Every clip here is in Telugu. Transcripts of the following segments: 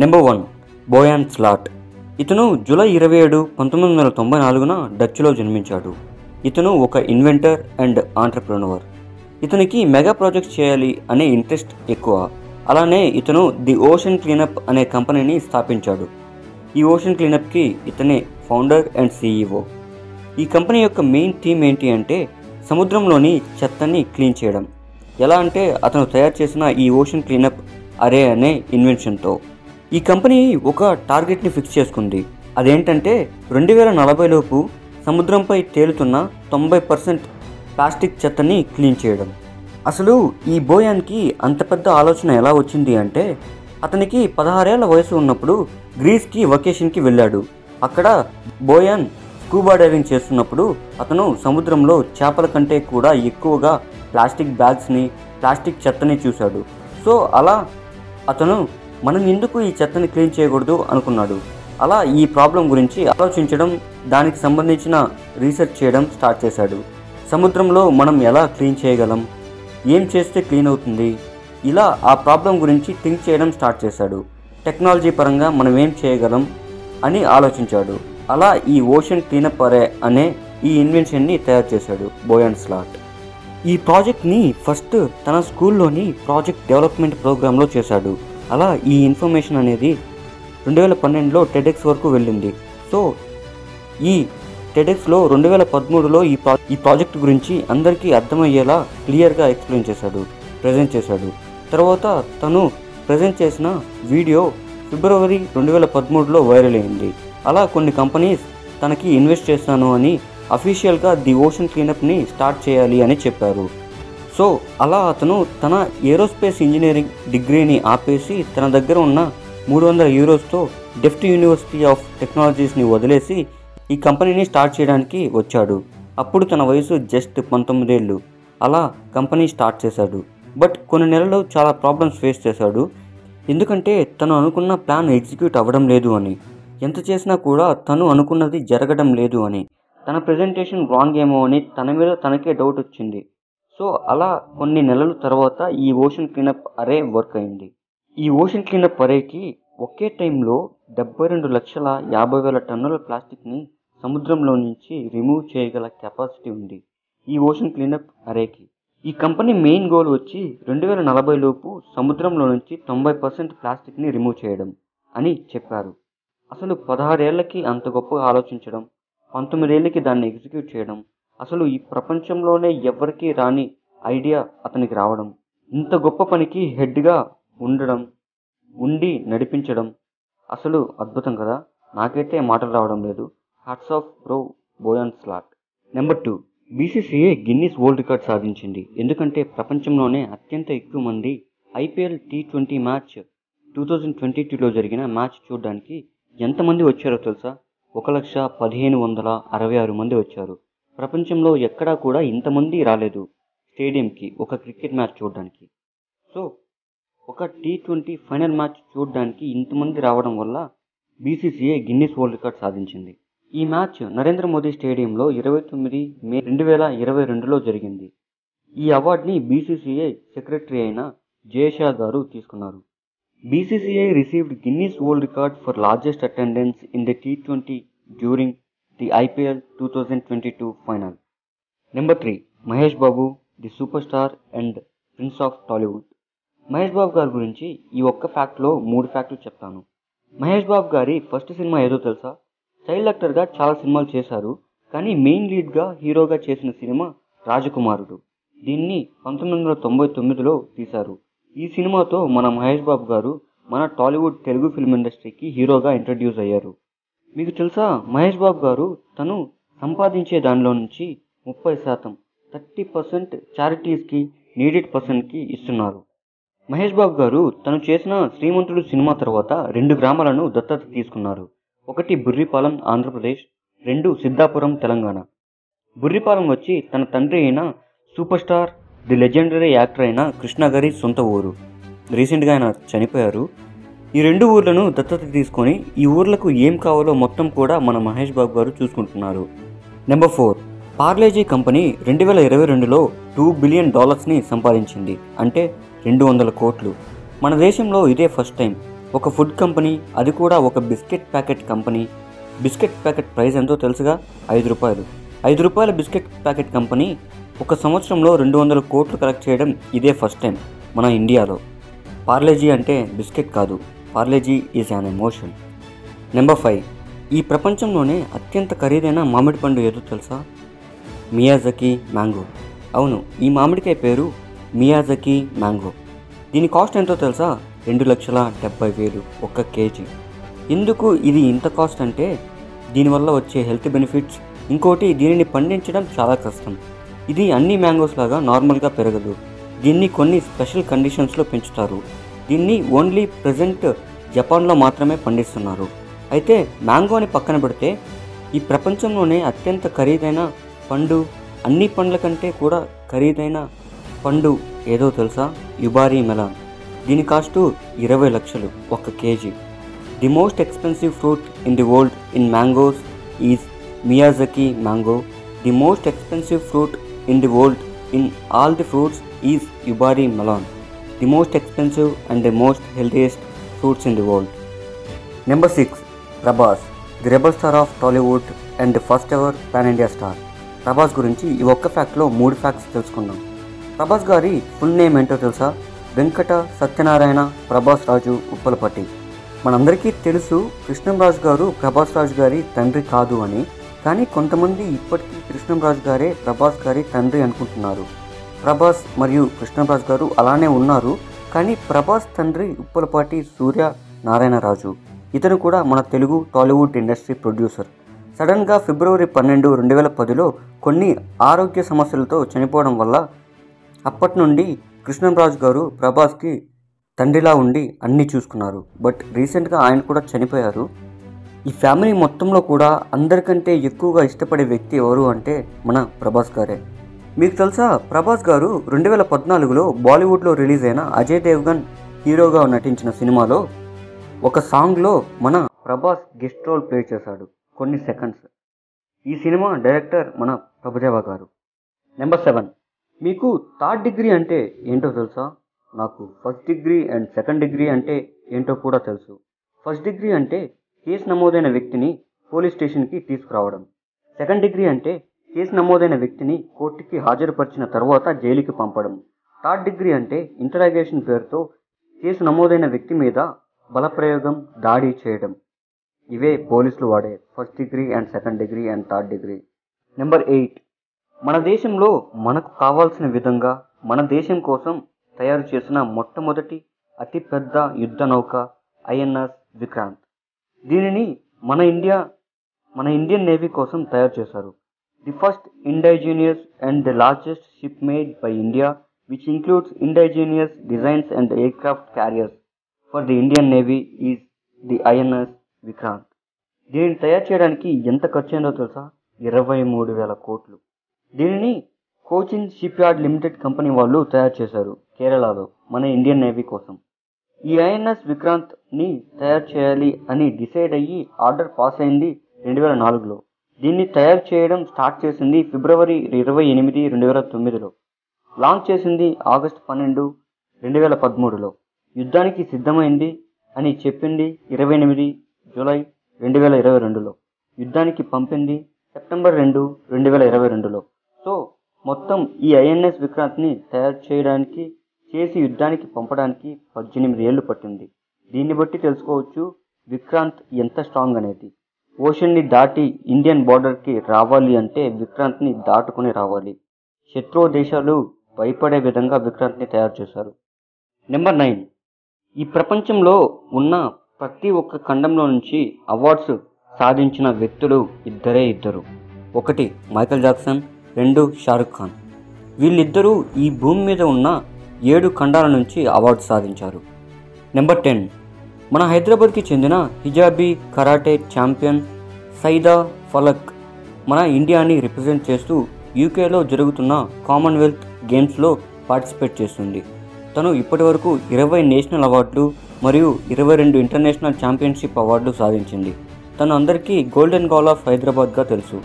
Number 1 Boyan Slat. ఇతను జూలై 27, 1994న డచ్లో జన్మించాడు. ఇతను ఒక ఇన్వెంటర్ అండ్ ఆంట్రప్రెన్యూర్. ఇతనికి మెగా ప్రాజెక్ట్స్ చేయాలి అనే ఇంట్రెస్ట్ ఎక్కువ. అలానే ఇతను ది ఓషన్ క్లీనప్ అనే కంపెనీని స్థాపించాడు. ఈ ఓషన్ క్లీనప్కి ఇతనే ఫౌండర్ అండ్ CEO. ఈ కంపెనీ యొక్క మెయిన్ థీమ్ ఏంటి అంటే సముద్రంలోని చెత్తని క్లీన్ చేయడం. ఎలా అంటే అతను తయారు చేసిన ఈ ఓషన్ క్లీనప్ అరే అనే ఇన్వెన్షన్తో ఈ కంపెనీ ఒక టార్గెట్ని ఫిక్స్ చేసుకుంది. అదేంటంటే 2040 లోపు సముద్రంపై తేలుతున్న 90% ప్లాస్టిక్ చెత్తని క్లీన్ చేయడం. అసలు ఈ బోయాన్కి అంత పెద్ద ఆలోచన ఎలా వచ్చింది అంటే అతనికి 16 ఏళ్ల వయసు ఉన్నప్పుడు గ్రీస్కి వెకేషన్కి వెళ్ళాడు. అక్కడ బోయాన్ స్కూబా డైవింగ్ చేస్తున్నప్పుడు అతను సముద్రంలో చేపల కంటే కూడా ఎక్కువగా ప్లాస్టిక్ బ్యాగ్స్ని, ప్లాస్టిక్ చెత్తని చూశాడు. సో అలా అతను మనం ఎందుకు ఈ చెత్తని క్లీన్ చేయకూడదు అనుకున్నాడు. అలా ఈ ప్రాబ్లం గురించి ఆలోచించడం, దానికి సంబంధించిన రీసెర్చ్ చేయడం స్టార్ట్ చేశాడు. సముద్రంలో మనం ఎలా క్లీన్ చేయగలం, ఏం చేస్తే క్లీన్ అవుతుంది, ఇలా ఆ ప్రాబ్లం గురించి థింక్ చేయడం స్టార్ట్ చేశాడు. టెక్నాలజీ పరంగా మనం ఏం చేయగలం అని ఆలోచించాడు. అలా ఈ ఓషన్ క్లీనప్ అరే అనే ఈ ఇన్వెన్షన్ని తయారు చేశాడు బోయాన్ స్లాట్. ఈ ప్రాజెక్ట్ని ఫస్ట్ తన స్కూల్లోని ప్రాజెక్ట్ డెవలప్మెంట్ ప్రోగ్రాంలో చేశాడు. అలా ఈ ఇన్ఫర్మేషన్ అనేది 2012లో టెడెక్స్ వరకు వెళ్ళింది. సో ఈ టెడెక్స్లో 2013లో ఈ ప్రాజెక్ట్ గురించి అందరికీ అర్థమయ్యేలా క్లియర్గా ఎక్స్ప్లెయిన్ చేశాడు, ప్రజెంట్ చేశాడు. తర్వాత తను ప్రజెంట్ చేసిన వీడియో ఫిబ్రవరి 2013లో వైరల్ అయింది. అలా కొన్ని కంపెనీస్ తనకి ఇన్వెస్ట్ చేస్తాను అని అఫీషియల్గా ది ఓషన్ క్లీనప్ని స్టార్ట్ చేయాలి అని చెప్పారు. సో అలా అతను తన ఏరోస్పేస్ ఇంజనీరింగ్ డిగ్రీని ఆపేసి తన దగ్గర ఉన్న 300 యూరోస్తో డెఫ్ట్ యూనివర్సిటీ ఆఫ్ టెక్నాలజీస్ని వదిలేసి ఈ కంపెనీని స్టార్ట్ చేయడానికి వచ్చాడు. అప్పుడు తన వయసు జస్ట్ 19 ఏళ్ళు. అలా కంపెనీ స్టార్ట్ చేశాడు. బట్ కొన్ని నెలలు చాలా ప్రాబ్లమ్స్ ఫేస్ చేశాడు. ఎందుకంటే తను అనుకున్న ప్లాన్ ఎగ్జిక్యూట్ అవ్వడం లేదు అని, ఎంత చేసినా కూడా తను అనుకున్నది జరగడం లేదు అని, తన ప్రెజెంటేషన్ రాంగ్ ఏమో అని తన మీద తనకే డౌట్ వచ్చింది. సో అలా కొన్ని నెలల తర్వాత ఈ ఓషన్ క్లీనప్ అరే వర్క్ అయింది. ఈ ఓషన్ క్లీనప్ అరేకి ఒకే టైంలో 72,50,000 టన్నుల ప్లాస్టిక్ని సముద్రంలో నుంచి రిమూవ్ చేయగల కెపాసిటీ ఉంది ఈ ఓషన్ క్లీనప్ అరేకి. ఈ కంపెనీ మెయిన్ గోల్ వచ్చి 2040 లోపు సముద్రంలో నుంచి 90% ప్లాస్టిక్ని రిమూవ్ చేయడం అని చెప్పారు. అసలు 16 ఏళ్లకి అంత గొప్పగా ఆలోచించడం, 19 ఏళ్ళకి దాన్ని ఎగ్జిక్యూట్ చేయడం, అసలు ఈ ప్రపంచంలోనే ఎవరికీ రాని ఐడియా అతనికి రావడం, ఇంత గొప్ప పనికి హెడ్గా ఉండి నడిపించడం అసలు అద్భుతం కదా. నాకైతే మాటలు రావడం లేదు. Hats off bro Boyan Slat. Number 2 BCCI Guinness world record సాధించింది. ఎందుకంటే ప్రపంచంలోనే అత్యంత ఎక్కువ మంది IPL T20 మ్యాచ్ 2022లో జరిగిన మ్యాచ్ చూడడానికి ఎంతమంది వచ్చారో తెలుసా? 1,15,66 మంది వచ్చారు. ప్రపంచంలో ఎక్కడా కూడా ఇంతమంది రాలేదు స్టేడియంకి ఒక క్రికెట్ మ్యాచ్ చూడడానికి. సో ఒక T20 ఫైనల్ మ్యాచ్ చూడడానికి ఇంతమంది రావడం వల్ల BCCI గిన్నిస్ వరల్డ్ రికార్డ్ సాధించింది. ఈ మ్యాచ్ నరేంద్ర మోదీ స్టేడియంలో 29 మే 2022లో జరిగింది. ఈ అవార్డుని BCCI సెక్రటరీ అయిన జయషా గారు తీసుకున్నారు. BCCI received Guinness World Record for largest attendance in the T20 during the IPL 2022 final. Number 3 Mahesh Babu, the super star and prince of Tollywood. Mahesh Babu గారి గురించి ఈ ఒక్క ఫ్యాక్ట్లో 3 ఫ్యాక్ట్లు చెప్తాను. మహేష్ బాబు గారి ఫస్ట్ సినిమా ఏదో తెలుసా? చైల్డ్ యాక్టర్గా చాలా సినిమాలు చేశారు, కానీ మెయిన్ లీడ్గా హీరోగా చేసిన సినిమా రాజకుమారుడు. దీన్ని 1999లో తీశారు. ఈ సినిమాతో మన మహేష్ బాబు గారు మన టాలీవుడ్ తెలుగు ఫిల్మ్ ఇండస్ట్రీకి హీరోగా ఇంట్రడ్యూస్ అయ్యారు. మీకు తెలుసా మహేష్ బాబు గారు తను సంపాదించే దానిలో నుంచి 30% 30% చారిటీస్కి, నీడెడ్ పర్సన్కి ఇస్తున్నారు. మహేష్ బాబు గారు తను చేసిన శ్రీమంతుడు సినిమా తర్వాత 2 గ్రామాలను దత్తత తీసుకున్నారు. ఒకటి బుర్రిపాలెం ఆంధ్రప్రదేశ్, 2 సిద్ధాపురం తెలంగాణ. బుర్రిపాలెం వచ్చి తన తండ్రి అయిన super star the legendary actor అయిన కృష్ణ గారి సొంత ఊరు. రీసెంట్గా ఆయన చనిపోయారు. ఈ 2 ఊర్లను దత్తత తీసుకొని ఈ ఊర్లకు ఏం కావాలో మొత్తం కూడా మన మహేష్ బాబు గారు చూసుకుంటున్నారు. నెంబర్ 4 పార్లేజీ కంపెనీ 2022లో $2 బిలియన్ సంపాదించింది, అంటే 200 కోట్లు. మన దేశంలో ఇదే ఫస్ట్ టైం ఒక ఫుడ్ కంపెనీ, అది కూడా ఒక biscuit packet company. Biscuit packet price ఎంతో తెలుసుగా, 5 రూపాయలు. 5 రూపాయల బిస్కెట్ ప్యాకెట్ కంపెనీ ఒక సంవత్సరంలో 200 కోట్లు కలెక్ట్ చేయడం ఇదే ఫస్ట్ టైం మన ఇండియాలో. పార్లేజీ అంటే బిస్కెట్ కాదు, Parle-G is an emotion. Number 5, ఈ ప్రపంచంలోనే అత్యంత ఖరీదైన మామిడి పండు ఏదో తెలుసా? Miyazaki mango. అవును, ఈ మామిడికాయ పేరు మియాజాకి మ్యాంగో. దీని కాస్ట్ ఎంతో తెలుసా? 2,70,000 1 కేజీ. ఎందుకు ఇది ఇంత కాస్ట్ అంటే దీనివల్ల వచ్చే హెల్త్ బెనిఫిట్స్, ఇంకోటి దీనిని పండించడం చాలా కష్టం. ఇది అన్ని మ్యాంగోస్ లాగా నార్మల్గా పెరగదు. దీన్ని కొన్ని స్పెషల్ కండిషన్స్లో పెంచుతారు. దీన్ని ఓన్లీ ప్రజెంట్ జపాన్లో మాత్రమే పండిస్తున్నారు. అయితే మ్యాంగోని పక్కన పెడితే ఈ ప్రపంచంలోనే అత్యంత ఖరీదైన పండు, అన్ని పండ్ల కంటే కూడా ఖరీదైన పండు ఏదో తెలుసా? యుబారీ మెలాన్. దీని కాస్టు 20 లక్షలు 1 KG. The most expensive fruit in the world in mangoes is Miyazaki mango. The most expensive fruit in the world in all the fruits is Yubari melon. The most expensive and the most healthiest fruits in the world. Number 6, Prabhas, the rebel star of Tollywood and the first ever pan India star. Prabhas గురించి ఈ ఒక్క ఫ్యాక్ట్లో 3 ఫ్యాక్ట్స్ తెలుసుకుందాం. ప్రభాస్ గారి ఫుల్ నేమ్ ఏంటో తెలుసా? వెంకట సత్యనారాయణ ప్రభాస్ రాజు ఉప్పలపట్టి. మనందరికీ తెలుసు కృష్ణంరాజు గారు ప్రభాస్ రాజు గారి తండ్రి కాదు అని. కానీ కొంతమంది ఇప్పటికీ కృష్ణంరాజు గారే ప్రభాస్ గారి తండ్రి అనుకుంటున్నారు. ప్రభాస్ మరియు కృష్ణంరాజు గారు అలానే ఉన్నారు. కానీ ప్రభాస్ తండ్రి ఉప్పలపాటి సూర్య నారాయణరాజు. ఇతను కూడా మన తెలుగు టాలీవుడ్ ఇండస్ట్రీ ప్రొడ్యూసర్. సడన్గా ఫిబ్రవరి 12, 2010లో కొన్ని ఆరోగ్య సమస్యలతో చనిపోవడం వల్ల అప్పటి నుండి కృష్ణంరాజు గారు ప్రభాస్కి తండ్రిలా ఉండి అన్నీ చూసుకున్నారు. బట్ రీసెంట్గా ఆయన కూడా చనిపోయారు. ఈ ఫ్యామిలీ మొత్తంలో కూడా అందరికంటే ఎక్కువగా ఇష్టపడే వ్యక్తి ఎవరు అంటే మన ప్రభాస్ గారే. మీకు తెలుసా, ప్రభాస్ గారు 2014లో బాలీవుడ్లో రిలీజ్ అయిన అజయ్ దేవ్గన్ హీరోగా నటించిన సినిమాలో ఒక సాంగ్లో మన ప్రభాస్ గెస్ట్ రోల్ ప్లే చేశాడు కొన్ని సెకండ్స్. ఈ సినిమా డైరెక్టర్ మన ప్రభుదేవా గారు. నెంబర్ 7, మీకు థర్డ్ డిగ్రీ అంటే ఏంటో తెలుసా? నాకు first degree and second degree అంటే ఏంటో కూడా తెలుసు. ఫస్ట్ డిగ్రీ అంటే కేసు నమోదైన వ్యక్తిని పోలీస్ స్టేషన్కి తీసుకురావడం. సెకండ్ డిగ్రీ అంటే కేసు నమోదైన వ్యక్తిని కోర్టుకి హాజరుపరిచిన తర్వాత జైలుకి పంపడం. థర్డ్ డిగ్రీ అంటే ఇంటరాగేషన్ పేరుతో కేసు నమోదైన వ్యక్తి మీద బలప్రయోగం, దాడి చేయడం. ఇవే పోలీసులు వాడే first degree and second degree and third degree. Number 8, మన దేశంలో మనకు కావాల్సిన విధంగా మన దేశం కోసం తయారు చేసిన మొట్టమొదటి అతిపెద్ద యుద్ధ నౌక ఐఎన్ఎస్ విక్రాంత్. దీనిని మన ఇండియన్ నేవీ కోసం తయారు చేశారు. The first indigenous and the largest ship made by India which includes indigenous designs and aircraft carriers for the Indian navy is the INS Vikrant. దీనిని తయారు చేయడానికి ఎంత ఖర్చు అయిందో తెలుసా? 23,000 కోట్లు. దీనిని Cochin ship yard limited company వాళ్ళు తయారు చేశారు కేరళలో మన ఇండియన్ నేవీ కోసం. ఈ ఐఎన్ఎస్ విక్రాంత్ని తయారు చేయాలి అని డిసైడ్ అయ్యి ఆర్డర్ పాస్ అయింది 2004లో. దీన్ని తయారు చేయడం స్టార్ట్ చేసింది ఫిబ్రవరి 28, 2009లో. లాంచ్ చేసింది ఆగస్టు 12, 2013లో. యుద్ధానికి సిద్ధమైంది అని చెప్పింది 28 జూలై 2022లో. యుద్ధానికి పంపింది సెప్టెంబర్ 2, 2022లో. సో మొత్తం ఈ ఐఎన్ఎస్ విక్రాంత్ని తయారు చేయడానికి, చేసి యుద్ధానికి పంపడానికి 18 ఏళ్ళు పట్టింది. దీన్ని బట్టి తెలుసుకోవచ్చు విక్రాంత్ ఎంత స్ట్రాంగ్ అనేది. ఓషన్ని దాటి ఇండియన్ బార్డర్కి రావాలి అంటే విక్రాంత్ని దాటుకుని రావాలి. శత్రు దేశాలు భయపడే విధంగా విక్రాంత్ని తయారు చేశారు. నెంబర్ 9, ఈ ప్రపంచంలో ఉన్న ప్రతి ఒక్క ఖండంలో నుంచి అవార్డ్స్ సాధించిన వ్యక్తులు ఇద్దరు. 1 మైకేల్ జాక్సన్, 2 షారుఖ్ ఖాన్. వీళ్ళిద్దరూ ఈ భూమి మీద ఉన్న 7 ఖండాల నుంచి అవార్డు సాధించారు. నెంబర్ 10, మన హైదరాబాద్కి చెందిన హిజాబీ కరాటే ఛాంపియన్ సైదా ఫలక్ మన ఇండియాని రిప్రజెంట్ చేస్తూ యూకేలో జరుగుతున్న కామన్వెల్త్ గేమ్స్లో పార్టిసిపేట్ చేస్తుంది. తను ఇప్పటివరకు 20 నేషనల్ అవార్డులు మరియు 22 ఇంటర్నేషనల్ ఛాంపియన్షిప్ అవార్డులు సాధించింది. తను అందరికీ గోల్డెన్ గర్ల్ ఆఫ్ హైదరాబాద్గా తెలుసు.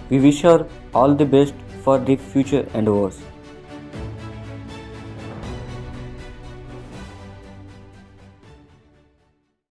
We wish her all the best for the future and verse.